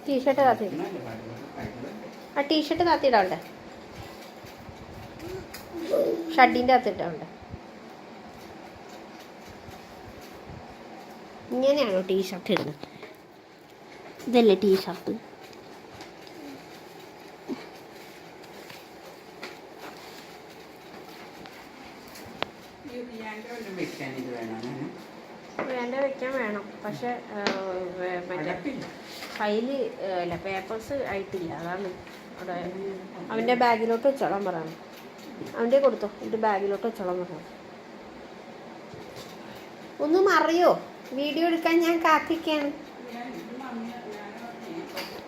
T shirt താത്തി ആ T shirt താത്തിയിടാണ്ട് ഷഡിൻ്റെ അകത്തിട്ടാണ്ട്. ഇങ്ങനെയാണോ ടീഷർട്ട് ഇടുന്നത്? ഇതല്ലേ ടീഷർട്ട്? വേണ്ട വെക്കാൻ വേണം, പക്ഷെ മറ്റേ ഫയല് അല്ല പേപ്പേഴ്സ് ആയിട്ടില്ല. അതാണ് അവിടെ. അവൻ്റെ ബാഗിലോട്ട് വെച്ചോളാൻ പറയണം. അവൻ്റെ കൊടുത്തോ, എൻ്റെ ബാഗിലോട്ട് വെച്ചോളാൻ പറയണം. ഒന്നും അറിയോ? വീഡിയോ എടുക്കാൻ ഞാൻ കാത്തിരിക്കുകയാണ്.